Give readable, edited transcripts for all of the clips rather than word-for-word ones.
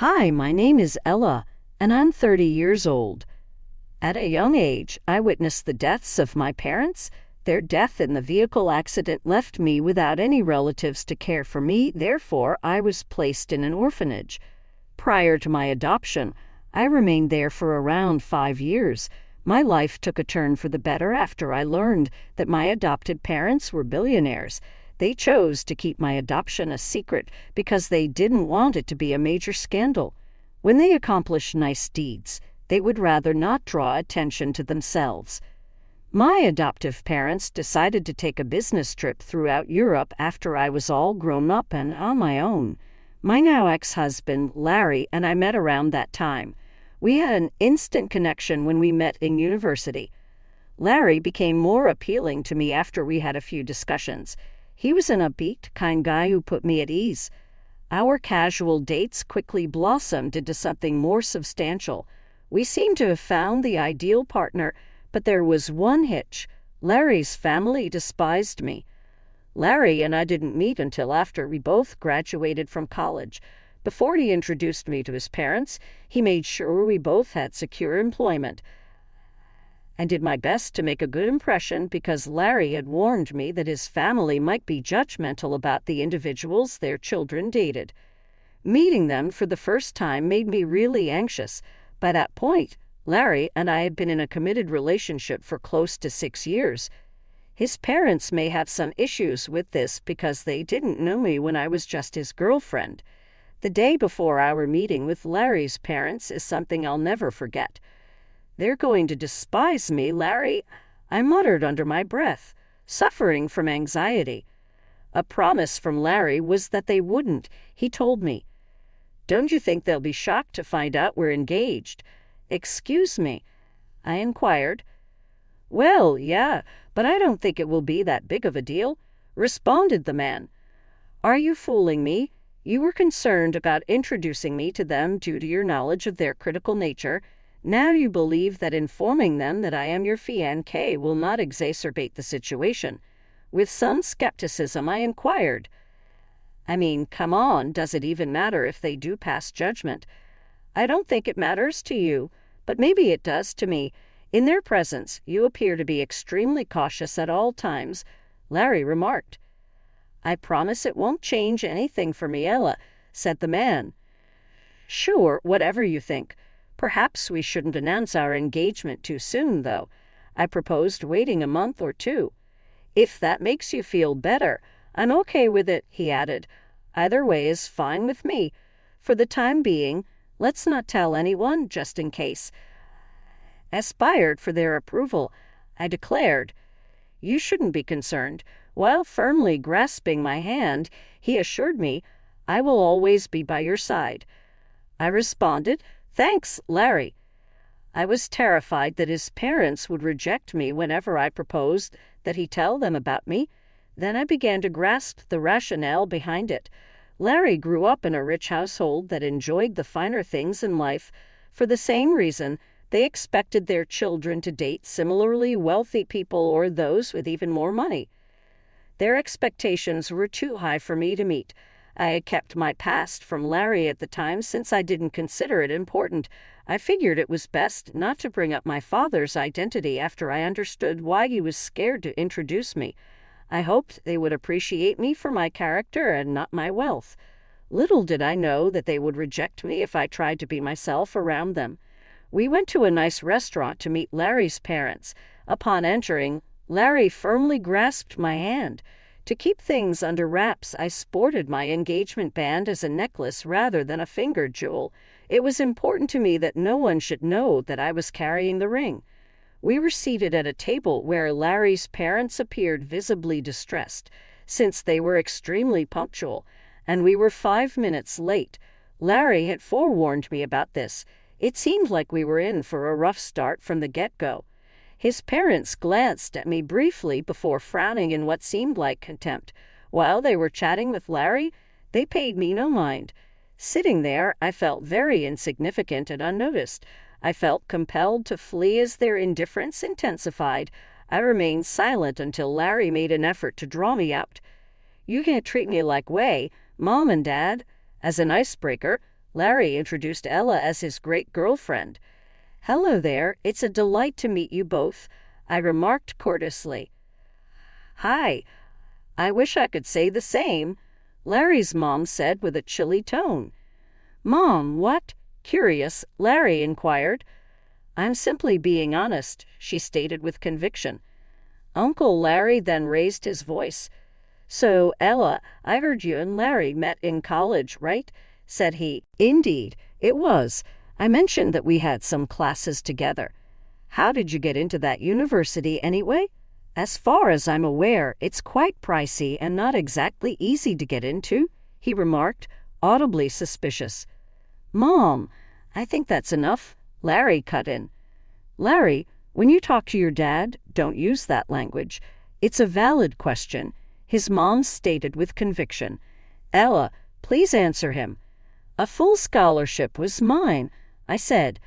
Hi, my name is Ella, and I'm 30 years old. At a young age, I witnessed the deaths of my parents. Their death in the vehicle accident left me without any relatives to care for me, therefore I was placed in an orphanage. Prior to my adoption, I remained there for around 5 years. My life took a turn for the better after I learned that my adopted parents were billionaires. They chose to keep my adoption a secret because they didn't want it to be a major scandal. When they accomplish nice deeds, they would rather not draw attention to themselves. My adoptive parents decided to take a business trip throughout Europe after I was all grown up and on my own. My now ex-husband, Larry, and I met around that time. We had an instant connection when we met in university. Larry became more appealing to me after we had a few discussions. He was an upbeat, kind guy who put me at ease. Our casual dates quickly blossomed into something more substantial. We seemed to have found the ideal partner, but there was one hitch. Larry's family despised me. Larry and I didn't meet until after we both graduated from college. Before he introduced me to his parents, he made sure we both had secure employment. I did my best to make a good impression because Larry had warned me that his family might be judgmental about the individuals their children dated. Meeting them for the first time made me really anxious. By that point, Larry and I had been in a committed relationship for close to 6 years. His parents may have some issues with this because they didn't know me when I was just his girlfriend. The day before our meeting with Larry's parents is something I'll never forget. "They're going to despise me, Larry," I muttered under my breath, suffering from anxiety. A promise from Larry was that they wouldn't. He told me, "Don't you think they'll be shocked to find out we're engaged?" "Excuse me?" I inquired. "Well, yeah, but I don't think it will be that big of a deal," responded the man. "Are you fooling me? You were concerned about introducing me to them due to your knowledge of their critical nature. Now you believe that informing them that I am your fiancé will not exacerbate the situation." With some skepticism, I inquired, "I mean, come on, does it even matter if they do pass judgment?" "I don't think it matters to you, but maybe it does to me. In their presence, you appear to be extremely cautious at all times," Larry remarked. "I promise it won't change anything for me, Ella," said the man. "Sure, whatever you think. Perhaps we shouldn't announce our engagement too soon, though. I proposed waiting a month or two. If that makes you feel better, I'm okay with it," he added. "Either way is fine with me. For the time being, let's not tell anyone, just in case." Aspired for their approval, I declared, "You shouldn't be concerned." While firmly grasping my hand, he assured me, "I will always be by your side." I responded, "Thanks, Larry." I was terrified that his parents would reject me whenever I proposed that he tell them about me. Then I began to grasp the rationale behind it. Larry grew up in a rich household that enjoyed the finer things in life. For the same reason, they expected their children to date similarly wealthy people or those with even more money. Their expectations were too high for me to meet. I had kept my past from Larry at the time since I didn't consider it important. I figured it was best not to bring up my father's identity after I understood why he was scared to introduce me. I hoped they would appreciate me for my character and not my wealth. Little did I know that they would reject me if I tried to be myself around them. We went to a nice restaurant to meet Larry's parents. Upon entering, Larry firmly grasped my hand. To keep things under wraps, I sported my engagement band as a necklace rather than a finger jewel. It was important to me that no one should know that I was carrying the ring. We were seated at a table where Larry's parents appeared visibly distressed, since they were extremely punctual, and we were 5 minutes late. Larry had forewarned me about this. It seemed like we were in for a rough start from the get-go. His parents glanced at me briefly before frowning in what seemed like contempt. While they were chatting with Larry, they paid me no mind. Sitting there, I felt very insignificant and unnoticed. I felt compelled to flee as their indifference intensified. I remained silent until Larry made an effort to draw me out. "You can't treat me like way, Mom and Dad." As an icebreaker, Larry introduced Ella as his great girlfriend. "Hello there, it's a delight to meet you both," I remarked courteously. "Hi, I wish I could say the same," Larry's mom said with a chilly tone. "Mom, what?" Curious, Larry inquired. "I'm simply being honest," she stated with conviction. Uncle Larry then raised his voice. "So, Ella, I heard you and Larry met in college, right?" said he. "Indeed, it was. I mentioned that we had some classes together. How did you get into that university anyway?" "As far as I'm aware, it's quite pricey and not exactly easy to get into," he remarked, audibly suspicious. "Mom, I think that's enough," Larry cut in. "Larry, when you talk to your dad, don't use that language. It's a valid question," his mom stated with conviction. "Ella, please answer him." "A full scholarship was mine," I said.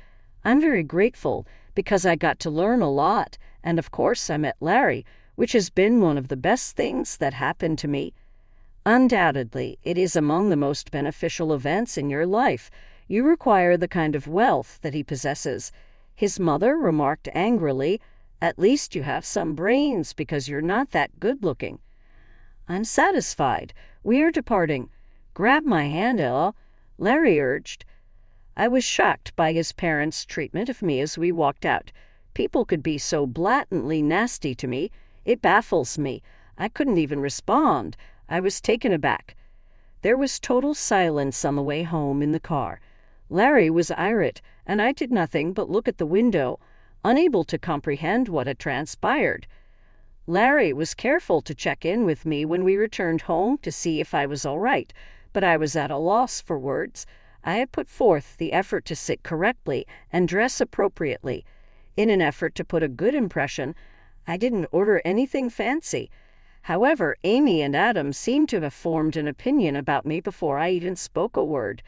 "I'm very grateful because I got to learn a lot, and of course I met Larry, which has been one of the best things that happened to me." "Undoubtedly, it is among the most beneficial events in your life. You require the kind of wealth that he possesses," his mother remarked angrily. "At least you have some brains because you're not that good-looking." "I'm satisfied. We are departing. Grab my hand, Ella," Larry urged. I was shocked by his parents' treatment of me as we walked out. People could be so blatantly nasty to me. It baffles me. I couldn't even respond. I was taken aback. There was total silence on the way home in the car. Larry was irate, and I did nothing but look at the window, unable to comprehend what had transpired. Larry was careful to check in with me when we returned home to see if I was all right, but I was at a loss for words. I had put forth the effort to sit correctly and dress appropriately. In an effort to put a good impression, I didn't order anything fancy. However, Amy and Adam seemed to have formed an opinion about me before I even spoke a word.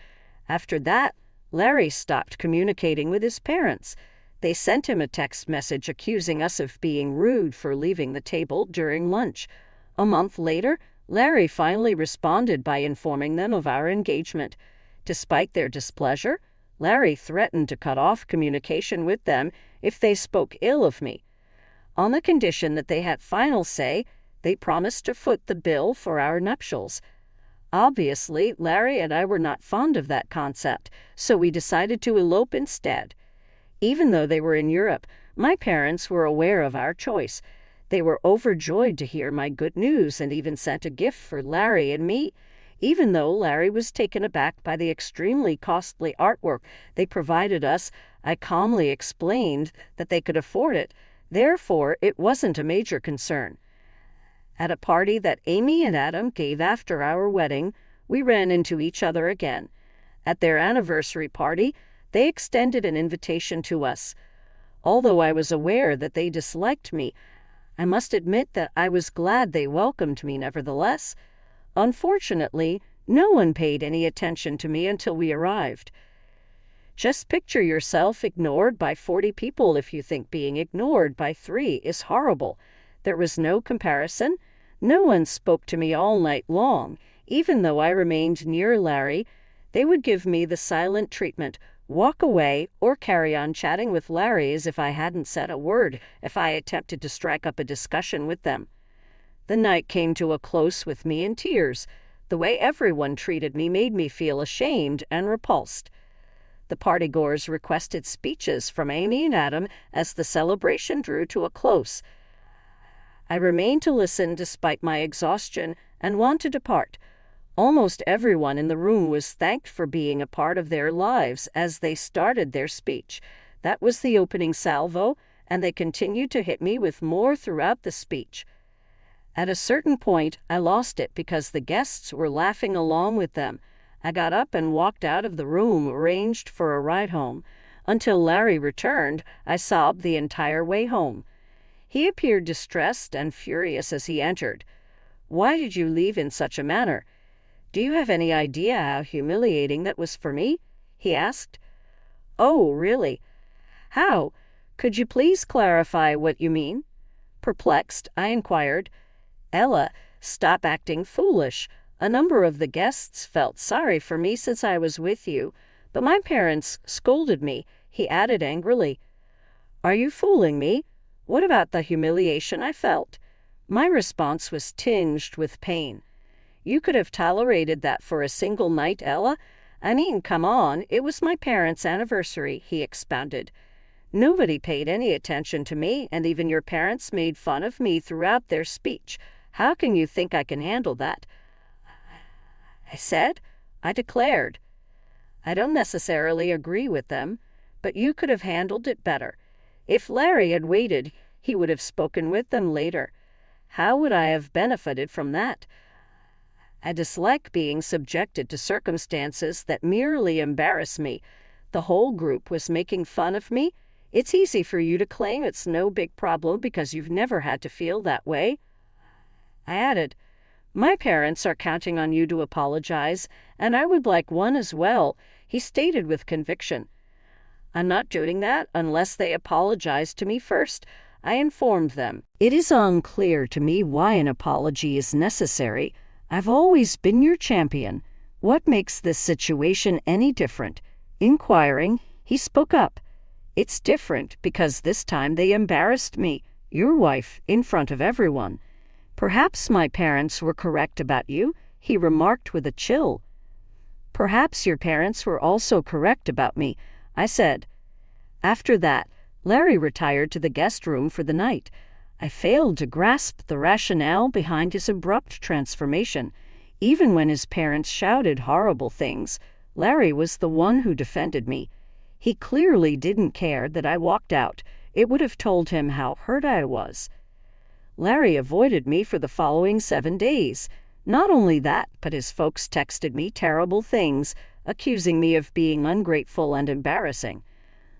After that, Larry stopped communicating with his parents. They sent him a text message accusing us of being rude for leaving the table during lunch. A month later, Larry finally responded by informing them of our engagement. Despite their displeasure, Larry threatened to cut off communication with them if they spoke ill of me. On the condition that they had final say, they promised to foot the bill for our nuptials. Obviously, Larry and I were not fond of that concept, so we decided to elope instead. Even though they were in Europe, my parents were aware of our choice. They were overjoyed to hear my good news and even sent a gift for Larry and me. Even though Larry was taken aback by the extremely costly artwork they provided us, I calmly explained that they could afford it. Therefore, it wasn't a major concern. At a party that Amy and Adam gave after our wedding, we ran into each other again. At their anniversary party, they extended an invitation to us. Although I was aware that they disliked me, I must admit that I was glad they welcomed me nevertheless. Unfortunately, no one paid any attention to me until we arrived. Just picture yourself ignored by 40 people if you think being ignored by 3 is horrible. There was no comparison. No one spoke to me all night long. Even though I remained near Larry, they would give me the silent treatment, walk away, or carry on chatting with Larry as if I hadn't said a word if I attempted to strike up a discussion with them. The night came to a close with me in tears. The way everyone treated me made me feel ashamed and repulsed. The partygoers requested speeches from Amy and Adam as the celebration drew to a close. I remained to listen despite my exhaustion and want to depart. Almost everyone in the room was thanked for being a part of their lives as they started their speech. That was the opening salvo, and they continued to hit me with more throughout the speech. At a certain point, I lost it because the guests were laughing along with them. I got up and walked out of the room arranged for a ride home. Until Larry returned, I sobbed the entire way home. He appeared distressed and furious as he entered. "Why did you leave in such a manner? Do you have any idea how humiliating that was for me?" he asked. "Oh, really? How? Could you please clarify what you mean?" Perplexed, I inquired. "Ella, stop acting foolish. A number of the guests felt sorry for me since I was with you. But my parents scolded me. He added angrily, "Are you fooling me? What about the humiliation I felt?" My response was tinged with pain. "You could have tolerated that for a single night, Ella? I mean, come on, it was my parents' anniversary," he expounded. "Nobody paid any attention to me, and even your parents made fun of me throughout their speech. How can you think I can handle that?" I declared. "I don't necessarily agree with them, but you could have handled it better. If Larry had waited, he would have spoken with them later. How would I have benefited from that? I dislike being subjected to circumstances that merely embarrass me. The whole group was making fun of me. It's easy for you to claim it's no big problem because you've never had to feel that way." I added, "My parents are counting on you to apologize, and I would like one as well," he stated with conviction. "I'm not doing that unless they apologize to me first," I informed them. "It is unclear to me why an apology is necessary. I've always been your champion. What makes this situation any different?" Inquiring, he spoke up. "It's different because this time they embarrassed me, your wife, in front of everyone." "Perhaps my parents were correct about you," he remarked with a chill. "Perhaps your parents were also correct about me," I said. After that, Larry retired to the guest room for the night. I failed to grasp the rationale behind his abrupt transformation. Even when his parents shouted horrible things, Larry was the one who defended me. He clearly didn't care that I walked out. It would have told him how hurt I was. Larry avoided me for the following 7 days. Not only that, but his folks texted me terrible things, accusing me of being ungrateful and embarrassing.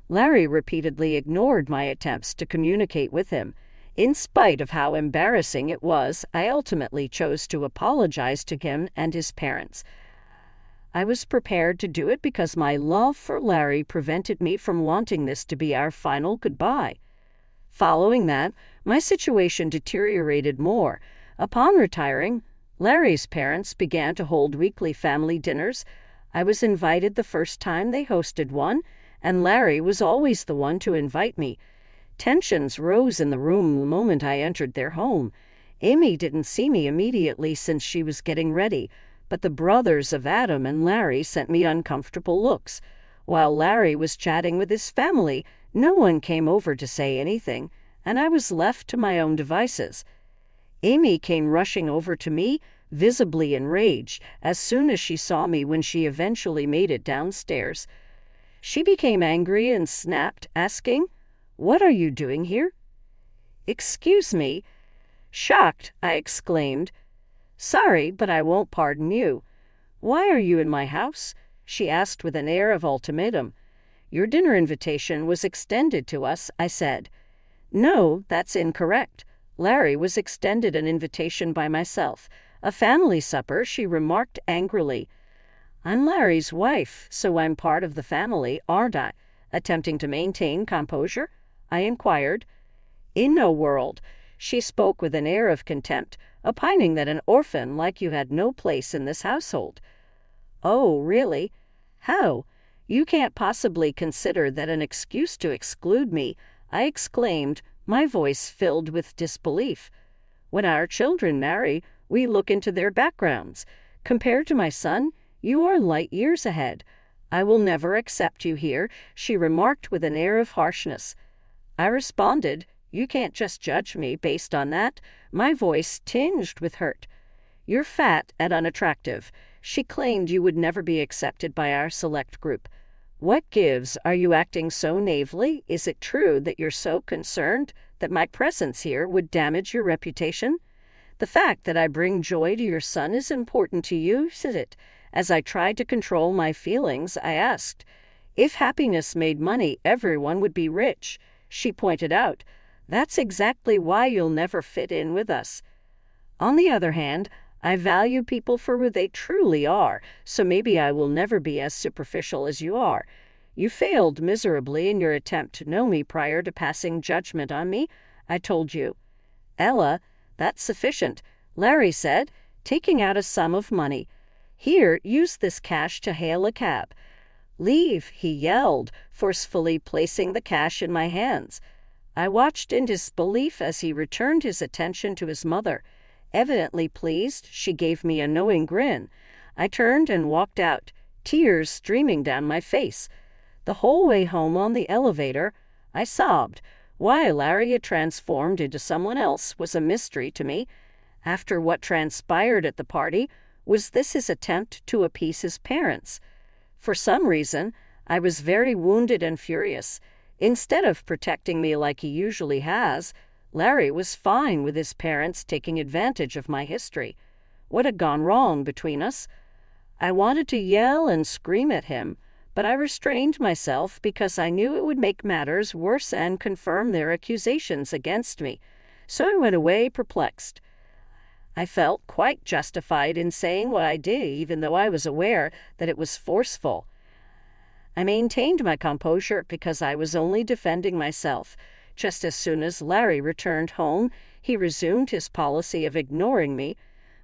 Larry repeatedly ignored my attempts to communicate with him. In spite of how embarrassing it was, I ultimately chose to apologize to him and his parents. I was prepared to do it because my love for Larry prevented me from wanting this to be our final goodbye. Following that, my situation deteriorated more. Upon retiring, Larry's parents began to hold weekly family dinners. I was invited the first time they hosted one, and Larry was always the one to invite me. Tensions rose in the room the moment I entered their home. Amy didn't see me immediately since she was getting ready, but the brothers of Adam and Larry sent me uncomfortable looks. While Larry was chatting with his family, no one came over to say anything, and I was left to my own devices. Amy came rushing over to me, visibly enraged, as soon as she saw me when she eventually made it downstairs. She became angry and snapped, asking, "What are you doing here?" "Excuse me." Shocked, I exclaimed, "Sorry, but I won't pardon you." "Why are you in my house?" she asked with an air of ultimatum. "Your dinner invitation was extended to us," I said. "No, that's incorrect. Larry was extended an invitation by myself. A family supper," she remarked angrily. "I'm Larry's wife, so I'm part of the family, aren't I?" Attempting to maintain composure, I inquired. "In no world." She spoke with an air of contempt, opining that an orphan like you had no place in this household. "Oh, really? How? You can't possibly consider that an excuse to exclude me," I exclaimed, my voice filled with disbelief. "When our children marry, we look into their backgrounds. Compared to my son, you are light years ahead. I will never accept you here," she remarked with an air of harshness. I responded, "You can't just judge me based on that," my voice tinged with hurt. "You're fat and unattractive." She claimed you would never be accepted by our select group. "What gives? Are you acting so naively? Is it true that you're so concerned that my presence here would damage your reputation? The fact that I bring joy to your son is important to you, isn't it?" As I tried to control my feelings, I asked, "If happiness made money, everyone would be rich." She pointed out, "That's exactly why you'll never fit in with us." On the other hand, I value people for who they truly are, so maybe I will never be as superficial as you are. You failed miserably in your attempt to know me prior to passing judgment on me, I told you. "Ella, that's sufficient," Larry said, taking out a sum of money. "Here, use this cash to hail a cab." "Leave," he yelled, forcefully placing the cash in my hands. I watched in disbelief as he returned his attention to his mother. Evidently pleased, she gave me a knowing grin. I turned and walked out, tears streaming down my face. The whole way home on the elevator, I sobbed. Why Larry had transformed into someone else was a mystery to me. After what transpired at the party, was this his attempt to appease his parents? For some reason, I was very wounded and furious. Instead of protecting me like he usually has, Larry was fine with his parents taking advantage of my history. What had gone wrong between us? I wanted to yell and scream at him, but I restrained myself because I knew it would make matters worse and confirm their accusations against me. So I went away perplexed. I felt quite justified in saying what I did, even though I was aware that it was forceful. I maintained my composure because I was only defending myself. Just as soon as Larry returned home, he resumed his policy of ignoring me.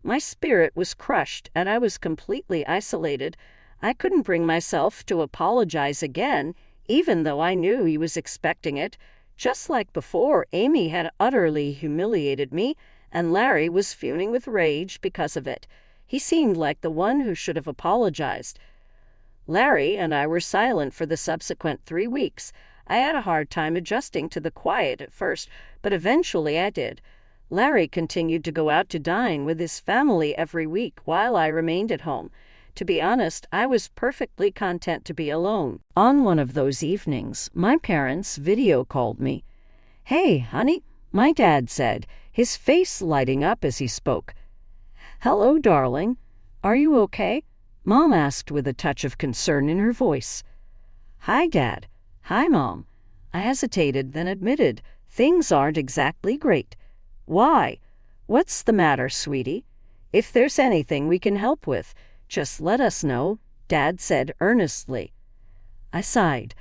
My spirit was crushed, and I was completely isolated. I couldn't bring myself to apologize again, even though I knew he was expecting it. Just like before, Amy had utterly humiliated me, and Larry was fuming with rage because of it. He seemed like the one who should have apologized. Larry and I were silent for the subsequent 3 weeks. I had a hard time adjusting to the quiet at first, but eventually I did. Larry continued to go out to dine with his family every week while I remained at home. To be honest, I was perfectly content to be alone. On one of those evenings, my parents video called me. "Hey, honey," my dad said, his face lighting up as he spoke. "Hello, darling. Are you okay?" Mom asked with a touch of concern in her voice. "Hi, Dad." "Hi, Mom." I hesitated, then admitted, "Things aren't exactly great." "Why? What's the matter, sweetie? If there's anything we can help with, just let us know," Dad said earnestly. I sighed.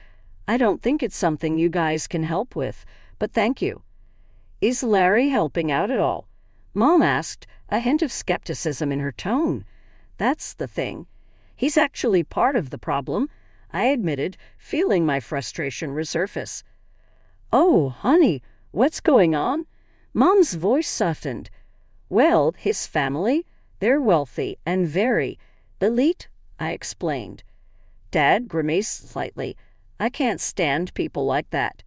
"I don't think it's something you guys can help with, but thank you." "Is Larry helping out at all?" Mom asked, a hint of skepticism in her tone. "That's the thing. He's actually part of the problem," I admitted, feeling my frustration resurface. "Oh, honey, what's going on?" Mom's voice softened. "Well, his family, they're wealthy and very elite," I explained. Dad grimaced slightly. "I can't stand people like that."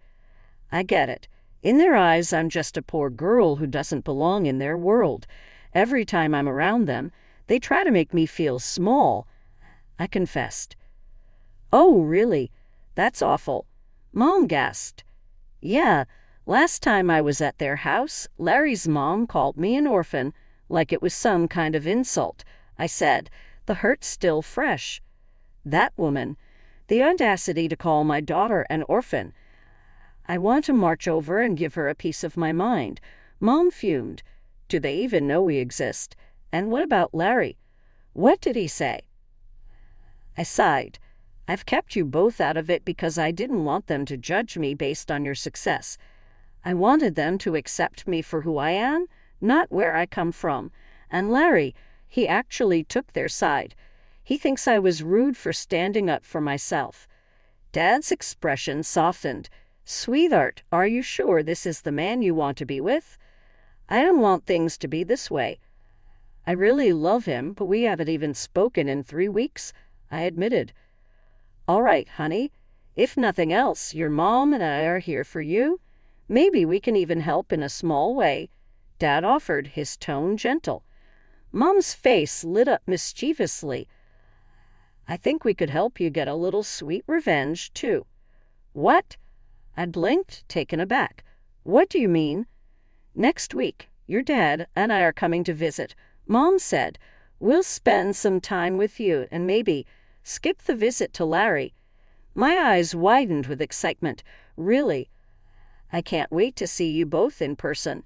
"I get it. In their eyes, I'm just a poor girl who doesn't belong in their world. Every time I'm around them, they try to make me feel small," I confessed. "Oh, really? That's awful." Mom gasped. "Yeah, last time I was at their house, Larry's mom called me an orphan, like it was some kind of insult," I said, the hurt still fresh. "That woman, the audacity to call my daughter an orphan. I want to march over and give her a piece of my mind." Mom fumed. "Do they even know we exist? And what about Larry? What did he say?" I sighed. "I've kept you both out of it because I didn't want them to judge me based on your success. I wanted them to accept me for who I am, not where I come from. And Larry, he actually took their side. He thinks I was rude for standing up for myself." Dad's expression softened. "Sweetheart, are you sure this is the man you want to be with?" "I don't want things to be this way. I really love him, but we haven't even spoken in 3 weeks," I admitted. "All right, honey. If nothing else, your mom and I are here for you. Maybe we can even help in a small way," Dad offered, his tone gentle. Mom's face lit up mischievously. "I think we could help you get a little sweet revenge, too." "What?" I blinked, taken aback. "What do you mean?" "Next week, your dad and I are coming to visit," Mom said. "We'll spend some time with you and maybe skip the visit to Larry." My eyes widened with excitement. "Really? I can't wait to see you both in person."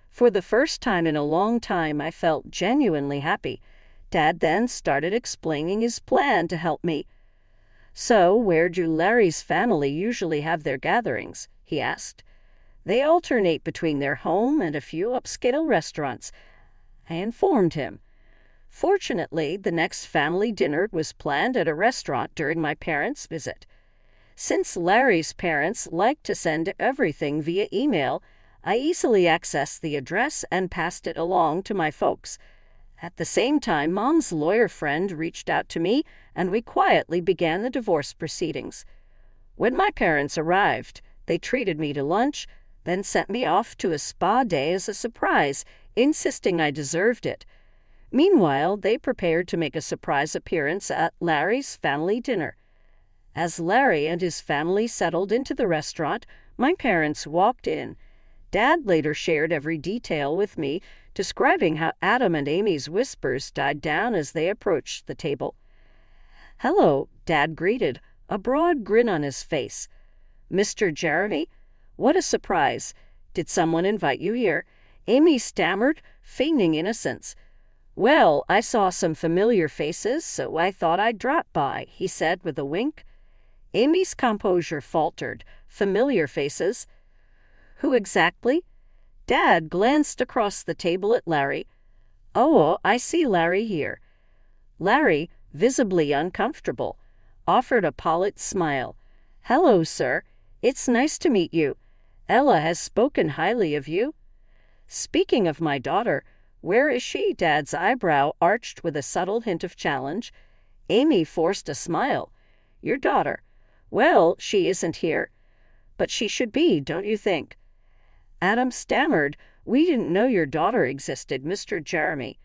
For the first time in a long time, I felt genuinely happy. Dad then started explaining his plan to help me. "So, where do Larry's family usually have their gatherings?" he asked. "They alternate between their home and a few upscale restaurants," I informed him. Fortunately, the next family dinner was planned at a restaurant during my parents' visit. Since Larry's parents liked to send everything via email, I easily accessed the address and passed it along to my folks. At the same time, Mom's lawyer friend reached out to me, and we quietly began the divorce proceedings. When my parents arrived, they treated me to lunch, then sent me off to a spa day as a surprise, insisting I deserved it. Meanwhile, they prepared to make a surprise appearance at Larry's family dinner. As Larry and his family settled into the restaurant, my parents walked in. Dad later shared every detail with me, describing how Adam and Amy's whispers died down as they approached the table. "Hello," Dad greeted, a broad grin on his face. "Mr. Jeremy? What a surprise. Did someone invite you here?" Amy stammered, feigning innocence. "Well, I saw some familiar faces, so I thought I'd drop by," he said with a wink. Amy's composure faltered. "Familiar faces? Who exactly?" Dad glanced across the table at Larry. "Oh, I see Larry here." Larry, visibly uncomfortable, offered a polite smile. "Hello, sir. It's nice to meet you. Ella has spoken highly of you." "Speaking of my daughter, where is she?" Dad's eyebrow arched with a subtle hint of challenge. Amy forced a smile. "Your daughter? Well, she isn't here. But she should be, don't you think?" Adam stammered. "We didn't know your daughter existed, Mr. Jeremy."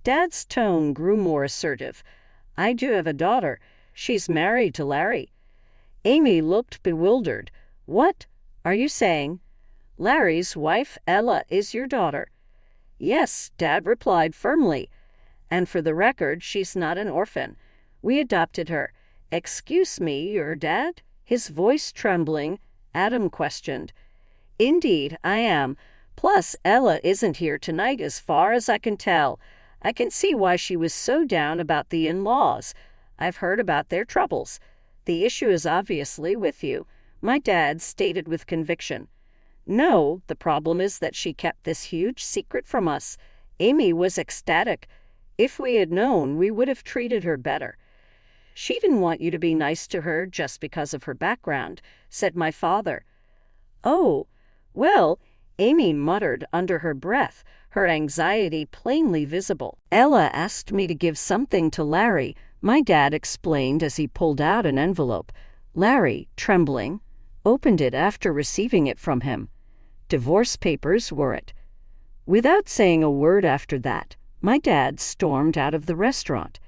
Dad's tone grew more assertive. "I do have a daughter. She's married to Larry." Amy looked bewildered. "What are you saying? Larry's wife, Ella, is your daughter?" "Yes," Dad replied firmly. "And for the record, she's not an orphan. We adopted her." "Excuse me, your dad?" His voice trembling, Adam questioned. "Indeed, I am. Plus, Ella isn't here tonight as far as I can tell. I can see why she was so down about the in-laws. I've heard about their troubles. The issue is obviously with you," my dad stated with conviction. "No, the problem is that she kept this huge secret from us." Amy was ecstatic. "If we had known, we would have treated her better." "She didn't want you to be nice to her just because of her background," said my father. "Oh, well," Amy muttered under her breath, her anxiety plainly visible. "Ella asked me to give something to Larry," my dad explained as he pulled out an envelope. Larry, trembling, opened it after receiving it from him. Divorce papers were it. Without saying a word after that, my dad stormed out of the restaurant.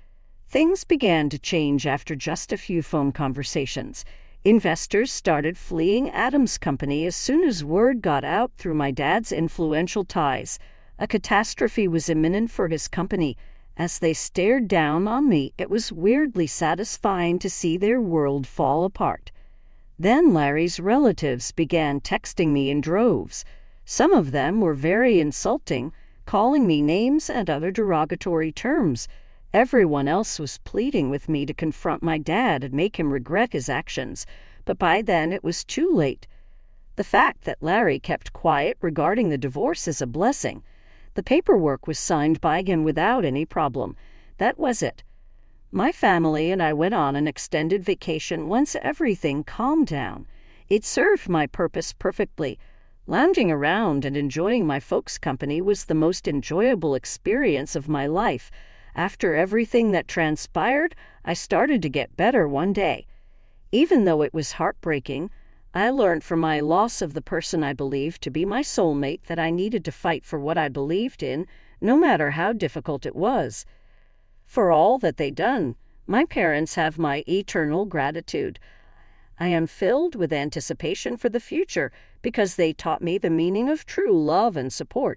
Things began to change after just a few phone conversations. Investors started fleeing Adam's company as soon as word got out through my dad's influential ties. A catastrophe was imminent for his company. As they stared down on me, it was weirdly satisfying to see their world fall apart. Then Larry's relatives began texting me in droves. Some of them were very insulting, calling me names and other derogatory terms. Everyone else was pleading with me to confront my dad and make him regret his actions, but by then it was too late. The fact that Larry kept quiet regarding the divorce is a blessing. The paperwork was signed by him without any problem. That was it. My family and I went on an extended vacation once everything calmed down. It served my purpose perfectly. Lounging around and enjoying my folks' company was the most enjoyable experience of my life. After everything that transpired, I started to get better one day. Even though it was heartbreaking, I learned from my loss of the person I believed to be my soulmate that I needed to fight for what I believed in, no matter how difficult it was. For all that they'd done, my parents have my eternal gratitude. I am filled with anticipation for the future because they taught me the meaning of true love and support.